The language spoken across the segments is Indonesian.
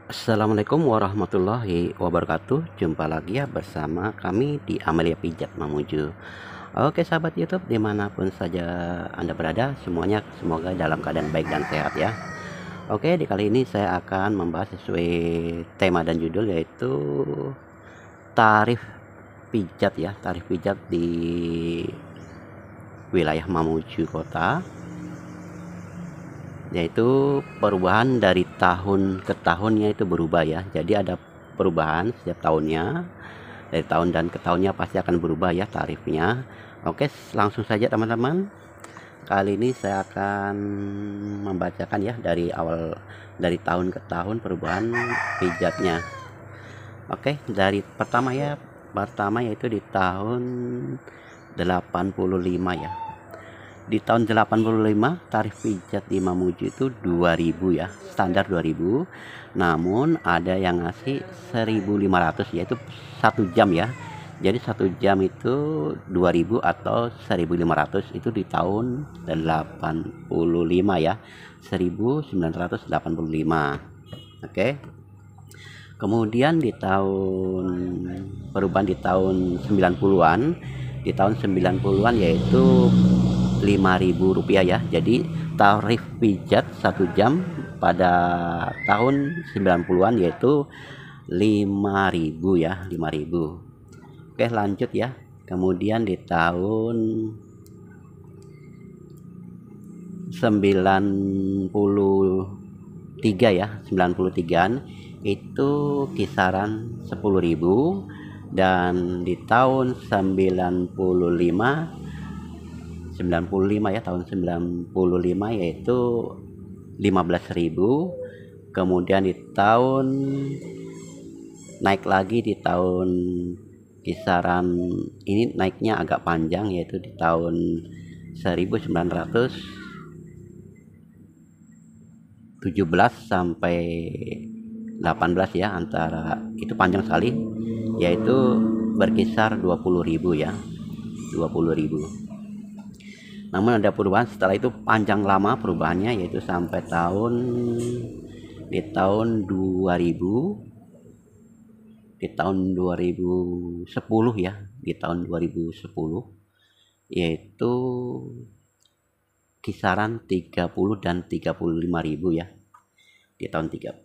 Assalamualaikum warahmatullahi wabarakatuh. Jumpa lagi ya bersama kami di Amelia Pijat Mamuju. Oke sahabat YouTube dimanapun saja Anda berada, semuanya semoga dalam keadaan baik dan sehat ya. Oke, di kali ini saya akan membahas sesuai tema dan judul, yaitu tarif pijat ya, tarif pijat di wilayah Mamuju kota, yaitu perubahan dari tahun ke tahunnya itu berubah ya. Jadi ada perubahan setiap tahunnya, dari tahun dan ke tahunnya pasti akan berubah ya tarifnya. Oke, langsung saja teman-teman. Kali ini saya akan membacakan ya dari awal, dari tahun ke tahun perubahan pijatnya. Oke, dari pertama yaitu di tahun 85 ya. Di tahun 85 tarif pijat di Mamuju itu 2000 ya, standar 2000. Namun ada yang ngasih 1500, yaitu 1 jam ya. Jadi 1 jam itu 2000 atau 1500, itu di tahun 85 ya, 1985. Oke. Kemudian di tahun perubahan di tahun 90-an, di tahun 90-an yaitu Rp5.000 ya. Jadi tarif pijat 1 jam pada tahun 90-an yaitu 5.000 ya, 5.000. Oke, lanjut ya. Kemudian di tahun 93 ya, 93-an itu kisaran 10.000, dan di tahun 95 ya, tahun 95 yaitu 15.000. Kemudian di tahun naik lagi, di tahun kisaran ini naiknya agak panjang, yaitu di tahun 1917 sampai 18 ya, antara itu panjang sekali, yaitu berkisar 20.000 ya, 20.000. Namun ada perubahan setelah itu, panjang lama perubahannya, yaitu sampai di tahun 2000, di tahun 2010 ya, di tahun 2010 yaitu kisaran 30 dan 35.000 ya, di tahun 3.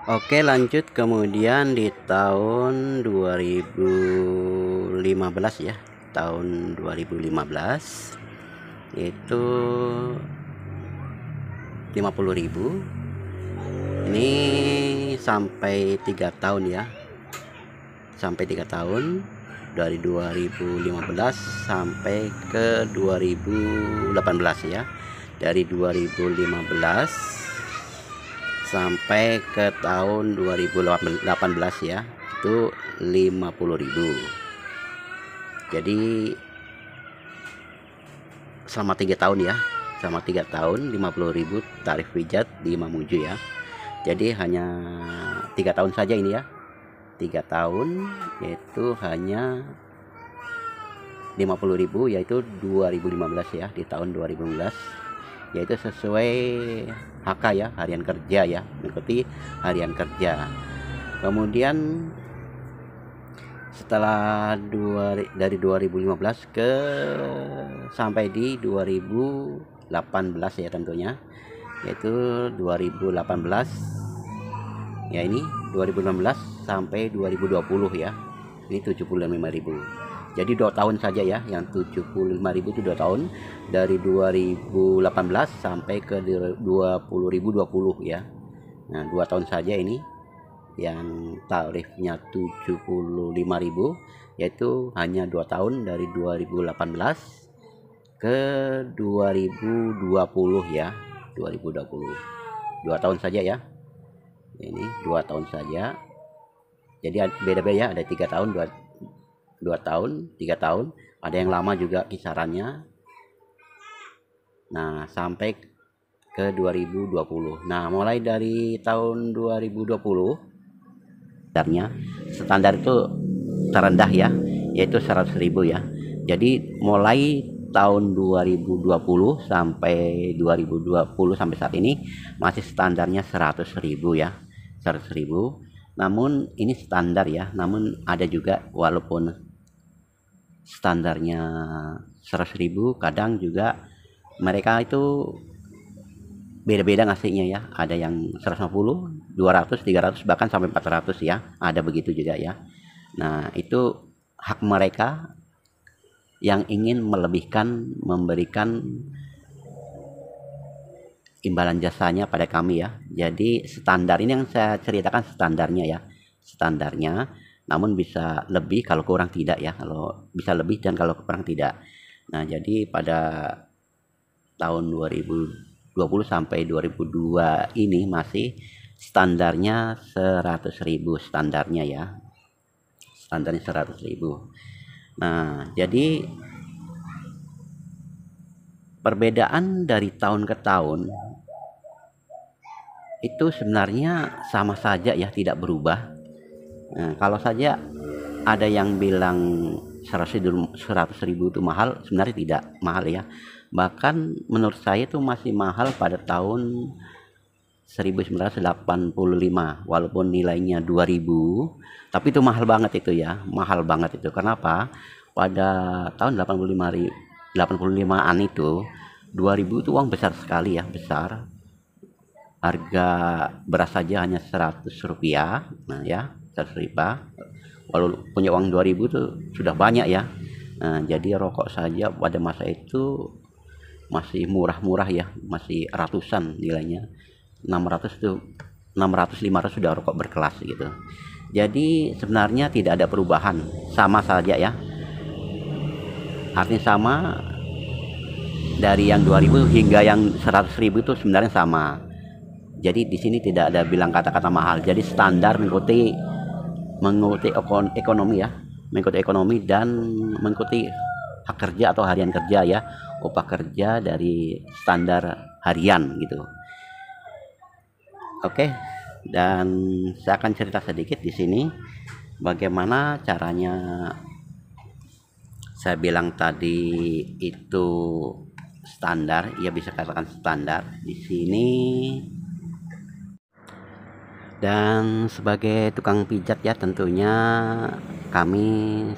Oke, lanjut. Kemudian di tahun 2015 ya, tahun 2015 itu 50.000. Ini sampai 3 tahun ya, sampai 3 tahun, dari 2015 sampai ke 2018 ya. Dari 2015 sampai ke tahun 2018 ya, itu 50.000. Jadi selama 3 tahun ya, selama 3 tahun 50.000 tarif pijat di Mamuju ya. Jadi hanya 3 tahun saja ini ya, 3 tahun yaitu hanya 50.000, yaitu 2015 ya, di tahun 2015, yaitu sesuai HK ya, harian kerja ya, mengikuti harian kerja. Kemudian setelah dari 2015 sampai di 2018 ya tentunya, yaitu 2018 ya, ini 2016 sampai 2020 ya, ini 75.000. Jadi 2 tahun saja ya, yang 75.000 itu 2 tahun, dari 2018 sampai ke 2020 ya. Nah, 2 tahun saja ini yang tarifnya 75.000, yaitu hanya 2 tahun, dari 2018 ke 2020 ya, 2020. 2 tahun saja ya. Ini 2 tahun saja. Jadi beda-beda ya, ada 3 tahun, 2 tahun, 3 tahun, ada yang lama juga kisarannya. Nah, sampai ke 2020. Nah, mulai dari tahun 2020 standar itu terendah ya, yaitu 100.000 ya. Jadi mulai tahun 2020 sampai 2020 sampai saat ini masih standarnya 100.000 ya. 100.000. Namun ini standar ya, namun ada juga walaupun standarnya 100.000, kadang juga mereka itu beda-beda ngasihnya ya. Ada yang 150, 200, 300, bahkan sampai 400 ya, ada begitu juga ya. Nah itu hak mereka yang ingin melebihkan, memberikan imbalan jasanya pada kami ya. Jadi standar ini yang saya ceritakan standarnya ya, standarnya. Namun bisa lebih kalau kurang tidak ya, kalau bisa lebih dan kalau kurang tidak. Nah jadi pada tahun 2020 sampai 2002 ini masih standarnya 100.000 standarnya ya, standarnya 100.000. Nah jadi perbedaan dari tahun ke tahun itu sebenarnya sama saja ya, tidak berubah. Nah, kalau saja ada yang bilang 100.000 itu mahal, sebenarnya tidak mahal ya. Bahkan menurut saya itu masih mahal pada tahun 1985, walaupun nilainya 2000, tapi itu mahal banget itu ya, mahal banget itu. Kenapa? Pada tahun 85-an itu 2000 itu uang besar sekali ya, besar. Harga beras saja hanya 100 rupiah. Nah ya, 100 rupiah. Walau punya uang 2000 itu sudah banyak ya. Nah, jadi rokok saja pada masa itu masih murah-murah ya, masih ratusan nilainya. 600 itu 600 500 sudah rokok berkelas gitu. Jadi sebenarnya tidak ada perubahan, sama saja ya. Artinya sama, dari yang 2000 hingga yang 100.000 itu sebenarnya sama. Jadi di sini tidak ada bilang kata-kata mahal. Jadi standar mengikuti ekonomi ya, mengikuti ekonomi dan mengikuti hak kerja atau harian kerja ya, upah kerja dari standar harian gitu. Oke, dan saya akan cerita sedikit di sini bagaimana caranya. Saya bilang tadi itu standar, ya bisa katakan standar di sini. Dan sebagai tukang pijat ya, tentunya kami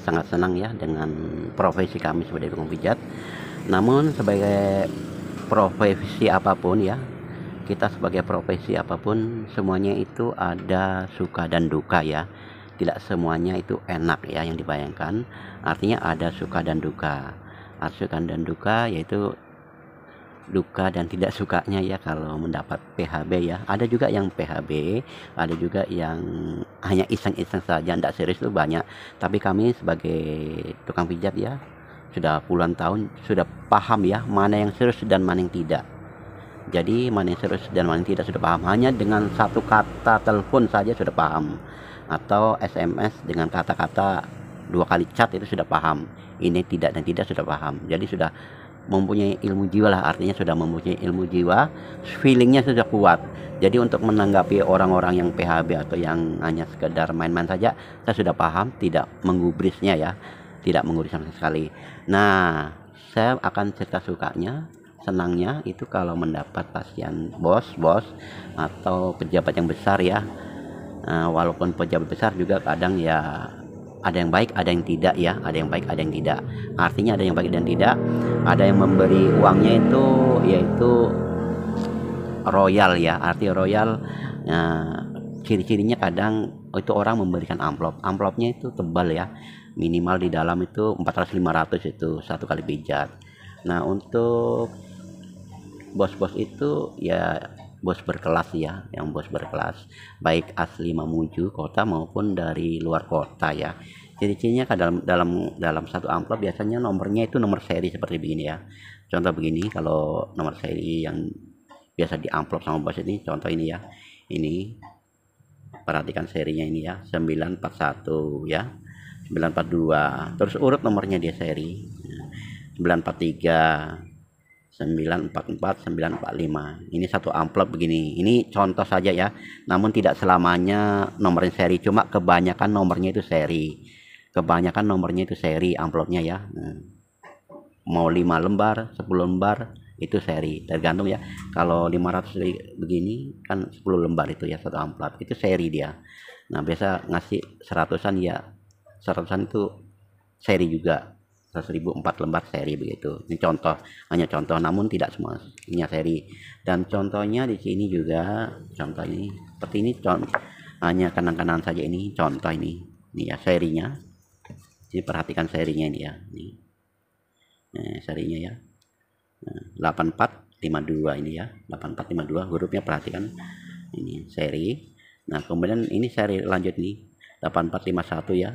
sangat senang ya dengan profesi kami sebagai tukang pijat. Namun sebagai profesi apapun ya, kita sebagai profesi apapun semuanya itu ada suka dan duka ya. Tidak semuanya itu enak ya yang dibayangkan. Artinya ada suka dan duka. Suka dan duka yaitu duka dan tidak sukanya ya kalau mendapat PHB ya. Ada juga yang PHB, ada juga yang hanya iseng-iseng saja, tidak serius itu banyak. Tapi kami sebagai tukang pijat ya, sudah puluhan tahun sudah paham ya mana yang serius dan mana yang tidak. Jadi mana yang serius dan mana yang tidak sudah paham. Hanya dengan satu kata telepon saja sudah paham, atau SMS dengan kata-kata 2 kali chat itu sudah paham. Ini tidak dan tidak sudah paham. Jadi sudah mempunyai ilmu jiwa lah, artinya sudah mempunyai ilmu jiwa, feelingnya sudah kuat. Jadi untuk menanggapi orang-orang yang PHB atau yang hanya sekedar main-main saja, saya sudah paham, tidak menggubrisnya ya, tidak menggubris sama sekali. Nah, saya akan cerita sukanya, senangnya itu kalau mendapat pasien bos atau pejabat yang besar ya. Walaupun pejabat besar juga kadang ya ada yang baik, ada yang tidak ya, ada yang baik, ada yang tidak. Artinya ada yang baik dan tidak. Ada yang memberi uangnya itu yaitu royal ya, arti royal. Ciri-cirinya kadang itu orang memberikan amplopnya itu tebal ya, minimal di dalam itu 400-500 itu satu kali pijat. Nah untuk bos-bos itu ya bos berkelas ya, yang bos berkelas baik asli Mamuju kota maupun dari luar kota ya. Ciri-cirinya dalam satu amplop biasanya nomornya itu nomor seri seperti begini ya. Contoh begini, kalau nomor seri yang biasa di amplop sama bos ini, contoh ini ya, ini perhatikan serinya ini ya, 941 ya, 942, terus urut nomornya dia seri 943, 944, 945. Ini satu amplop begini. Ini contoh saja ya. Namun tidak selamanya nomornya seri, cuma kebanyakan nomornya itu seri. Kebanyakan nomornya itu seri amplopnya ya. Mau 5 lembar, 10 lembar, itu seri, tergantung ya. Kalau 500 begini kan 10 lembar itu ya, satu amplop itu seri dia. Nah biasa ngasih 100-an ya, 100-an itu seri juga, 100.000 4 lembar seri begitu. Ini contoh, hanya contoh, namun tidak semuanya seri. Dan contohnya di sini juga, contoh ini seperti ini, hanya kanan-kanan saja, ini contoh ini ya serinya. Jadi perhatikan serinya ini ya, ini serinya ya, 8452 ini ya, 8452 hurufnya, perhatikan ini seri. Nah kemudian ini seri lanjut nih 8451 ya,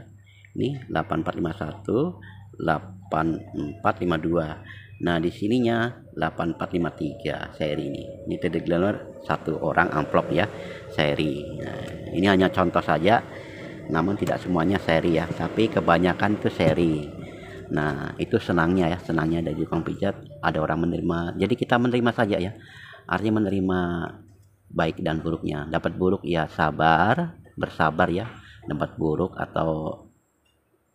ini 8451 8452. Nah di sininya 8453 seri ini terdeklarir satu orang amplop ya seri. Nah, ini hanya contoh saja, namun tidak semuanya seri ya, tapi kebanyakan itu seri. Nah itu senangnya ya, senangnya dari tukang pijat, ada orang menerima, jadi kita menerima saja ya, artinya menerima baik dan buruknya. Dapat buruk ya sabar, bersabar ya, dapat buruk atau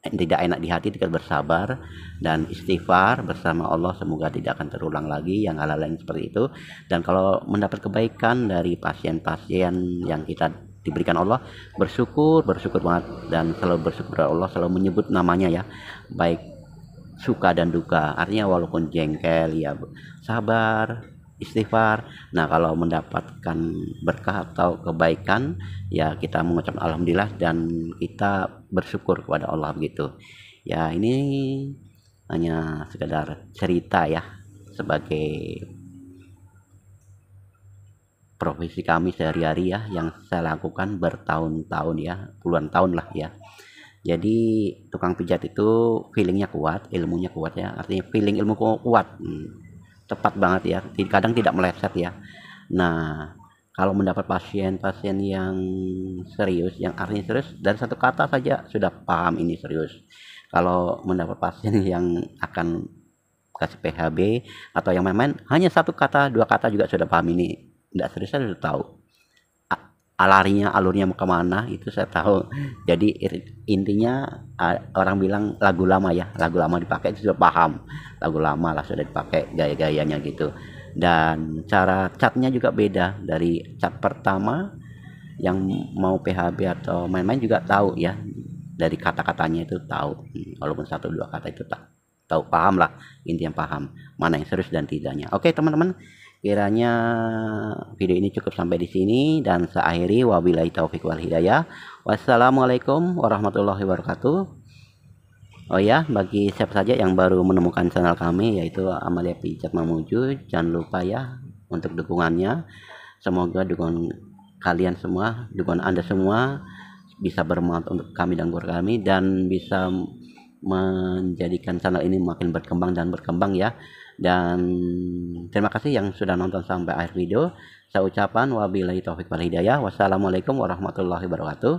tidak enak di hati, tidak bersabar dan istighfar bersama Allah, semoga tidak akan terulang lagi yang hal-hal lain seperti itu. Dan kalau mendapat kebaikan dari pasien-pasien yang kita diberikan Allah, bersyukur banget, dan selalu bersyukur Allah, selalu menyebut namanya ya, baik suka dan duka, artinya walaupun jengkel ya sabar, istighfar. Nah kalau mendapatkan berkah atau kebaikan ya kita mengucap alhamdulillah dan kita bersyukur kepada Allah begitu ya. Ini hanya sekedar cerita ya, sebagai profesi kami sehari-hari ya, yang saya lakukan bertahun-tahun ya, puluhan tahun lah ya. Jadi tukang pijat itu feelingnya kuat, ilmunya kuat ya, artinya feeling ilmu kuat, tepat banget ya, kadang tidak meleset ya. Nah kalau mendapat pasien-pasien yang serius, yang artinya serius, dari satu kata saja sudah paham ini serius. Kalau mendapat pasien yang akan kasih PHB atau yang main-main, hanya satu kata dua kata juga sudah paham ini tidak serius, saya sudah tahu alurnya mau kemana, itu saya tahu. Jadi intinya orang bilang lagu lama ya, lagu lama dipakai itu sudah paham, lagu lama lah sudah dipakai gaya-gayanya gitu. Dan cara catnya juga beda dari cat pertama, yang mau PHB atau main-main juga tahu ya, dari kata-katanya itu tahu, walaupun satu dua kata itu tahu paham lah, intinya paham mana yang serius dan tidaknya. Oke teman-teman, kiranya video ini cukup sampai di sini, dan saya akhiri, wabillahi taufik wal hidayah. Wassalamualaikum warahmatullahi wabarakatuh. Oh ya, bagi siapa saja yang baru menemukan channel kami yaitu Amalia Pijat Mamuju, jangan lupa ya untuk dukungannya. Semoga dukungan kalian semua, dukungan Anda semua bisa bermanfaat untuk kami dan keluarga kami, dan bisa menjadikan channel ini makin berkembang dan berkembang ya. Dan terima kasih yang sudah nonton sampai akhir video. Saya ucapkan wabillahi taufik wal hidayah. Wassalamualaikum warahmatullahi wabarakatuh.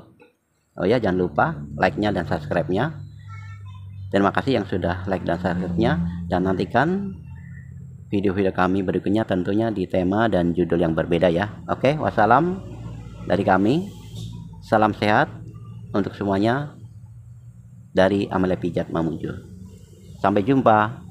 Oh ya, jangan lupa like-nya dan subscribe-nya. Terima kasih yang sudah like dan subscribe-nya, dan nantikan video-video kami berikutnya tentunya di tema dan judul yang berbeda ya. Oke, wassalam dari kami. Salam sehat untuk semuanya dari Amalia Pijat Mamuju. Sampai jumpa.